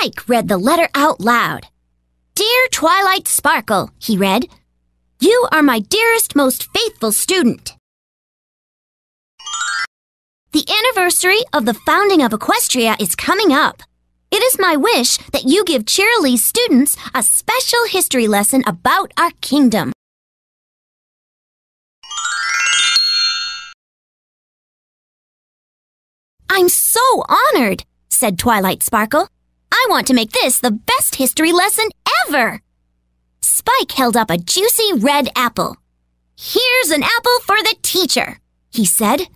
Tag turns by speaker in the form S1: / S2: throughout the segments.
S1: Spike read the letter out loud. Dear Twilight Sparkle, he read, you are my dearest, most faithful student. The anniversary of the founding of Equestria is coming up. It is my wish that you give Cheerilee's students a special history lesson about our kingdom. I'm so honored, said Twilight Sparkle. I want to make this the best history lesson ever. Spike held up a juicy red apple. Here's an apple for the teacher, he said.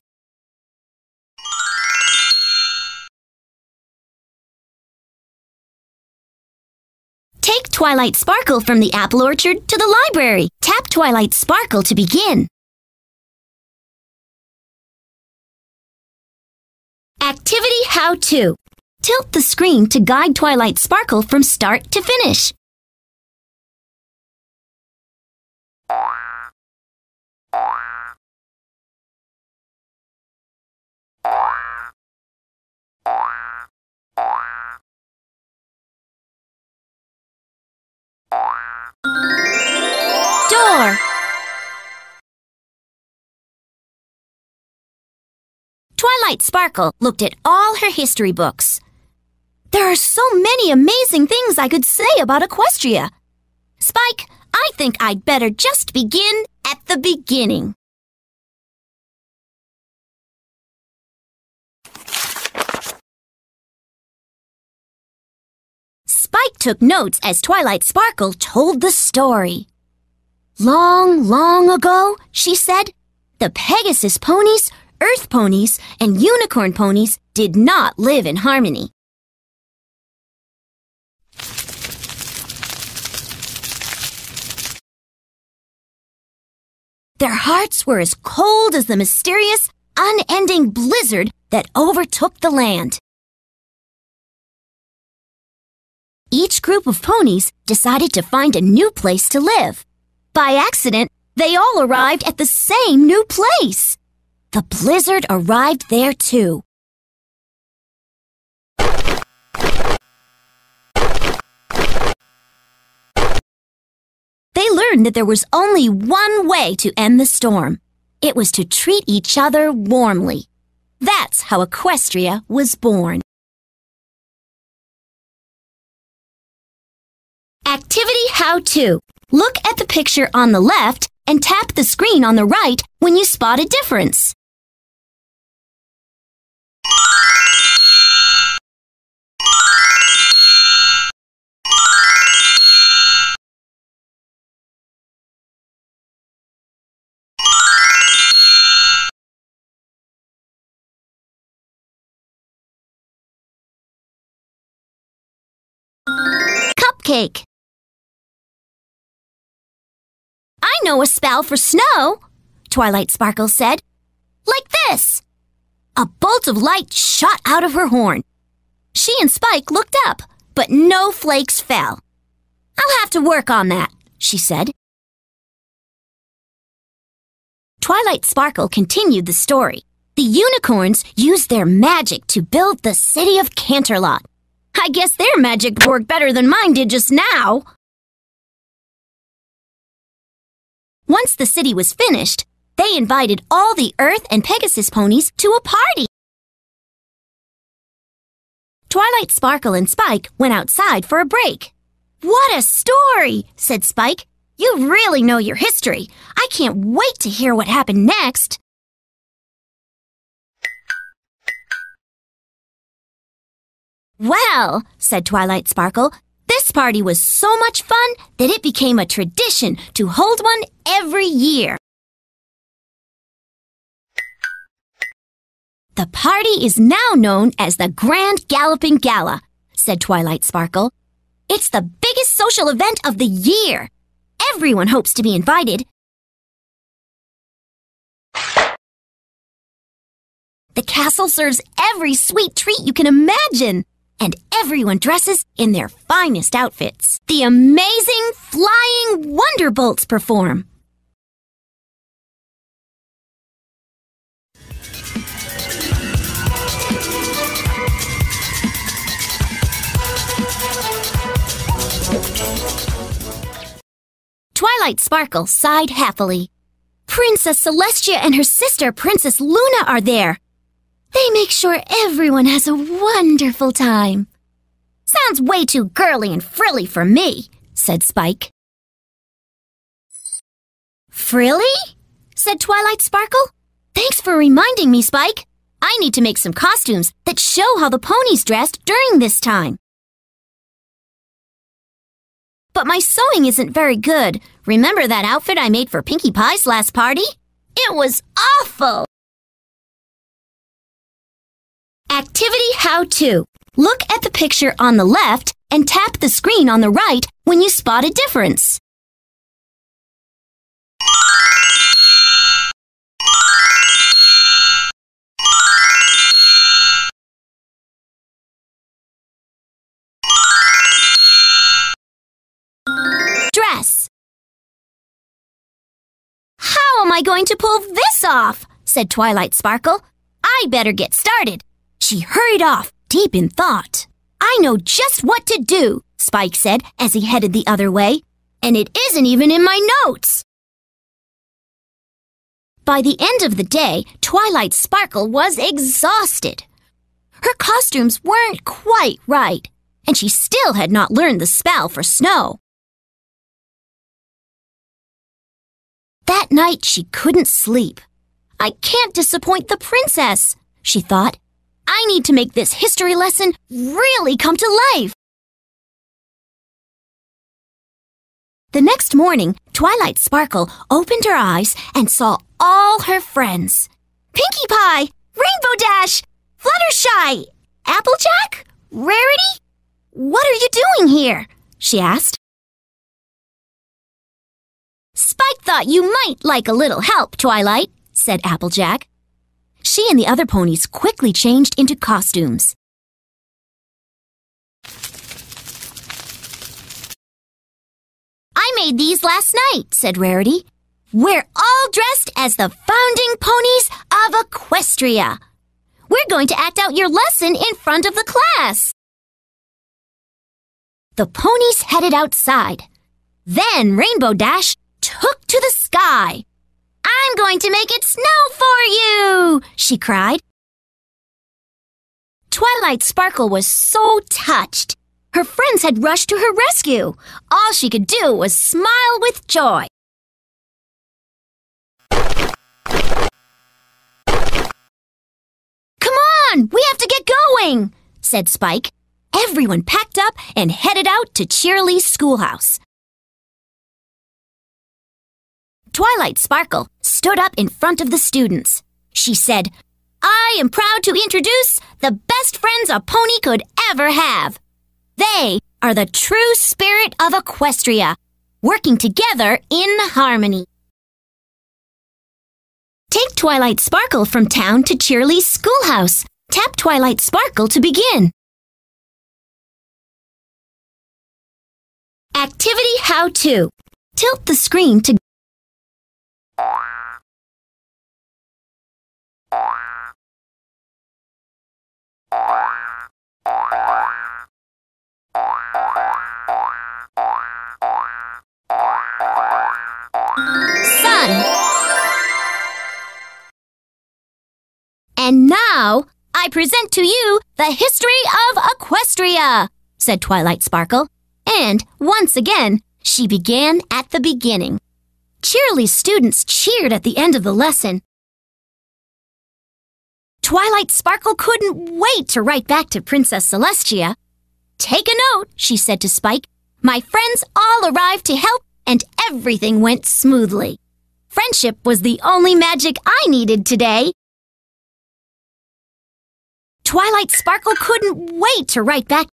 S1: Take Twilight Sparkle from the apple orchard to the library. Tap Twilight Sparkle to begin. Activity How-To. Tilt the screen to guide Twilight Sparkle from start to finish. Door. Twilight Sparkle looked at all her history books. There are so many amazing things I could say about Equestria. Spike, I think I'd better just begin at the beginning. Spike took notes as Twilight Sparkle told the story. Long, long ago, she said, the Pegasus ponies, Earth ponies, and Unicorn ponies did not live in harmony. Their hearts were as cold as the mysterious, unending blizzard that overtook the land. Each group of ponies decided to find a new place to live. By accident, they all arrived at the same new place. The blizzard arrived there too. They learned that there was only one way to end the storm. It was to treat each other warmly. That's how Equestria was born. Activity How-To. Look at the picture on the left and tap the screen on the right when you spot a difference. Cupcake. I know a spell for snow, Twilight Sparkle said. Like this. A bolt of light shot out of her horn. She and Spike looked up, but no flakes fell. I'll have to work on that, she said. Twilight Sparkle continued the story. The unicorns used their magic to build the city of Canterlot. I guess their magic worked better than mine did just now. Once the city was finished, they invited all the Earth and Pegasus ponies to a party. Twilight Sparkle and Spike went outside for a break. What a story, said Spike. You really know your history. I can't wait to hear what happened next. Well, said Twilight Sparkle, this party was so much fun that it became a tradition to hold one every year. The party is now known as the Grand Galloping Gala, said Twilight Sparkle. It's the biggest social event of the year. Everyone hopes to be invited. The castle serves every sweet treat you can imagine. And everyone dresses in their finest outfits. The amazing flying Wonderbolts perform. Twilight Sparkle sighed happily. Princess Celestia and her sister Princess Luna are there. They make sure everyone has a wonderful time. Sounds way too girly and frilly for me, said Spike. Frilly? Said Twilight Sparkle. Thanks for reminding me, Spike. I need to make some costumes that show how the ponies dressed during this time. But my sewing isn't very good. Remember that outfit I made for Pinkie Pie's last party? It was awful! Activity How-To. Look at the picture on the left and tap the screen on the right when you spot a difference. Dress. How am I going to pull this off? Said Twilight Sparkle. I better get started. She hurried off, deep in thought. I know just what to do, Spike said as he headed the other way. And it isn't even in my notes. By the end of the day, Twilight Sparkle was exhausted. Her costumes weren't quite right, and she still had not learned the spell for snow. That night, she couldn't sleep. I can't disappoint the princess, she thought. I need to make this history lesson really come to life. The next morning, Twilight Sparkle opened her eyes and saw all her friends. Pinkie Pie, Rainbow Dash, Fluttershy, Applejack, Rarity. What are you doing here? She asked. Spike thought you might like a little help, Twilight, said Applejack. She and the other ponies quickly changed into costumes. I made these last night, said Rarity. We're all dressed as the founding ponies of Equestria. We're going to act out your lesson in front of the class. The ponies headed outside. Then Rainbow Dash took to the sky. I'm going to make it snow for you, she cried. Twilight Sparkle was so touched. Her friends had rushed to her rescue. All she could do was smile with joy. Come on, we have to get going, said Spike. Everyone packed up and headed out to Cheerilee's schoolhouse. Twilight Sparkle stood up in front of the students. She said, I am proud to introduce the best friends a pony could ever have. They are the true spirit of Equestria, working together in harmony. Take Twilight Sparkle from town to Cheerilee's schoolhouse. Tap Twilight Sparkle to begin. Activity How-To. Tilt the screen to Sun. And now, I present to you the history of Equestria, said Twilight Sparkle. And, once again, she began at the beginning. Cheerilee's students cheered at the end of the lesson. Twilight Sparkle couldn't wait to write back to Princess Celestia. Take a note, she said to Spike. My friends all arrived to help, and everything went smoothly. Friendship was the only magic I needed today. Twilight Sparkle couldn't wait to write back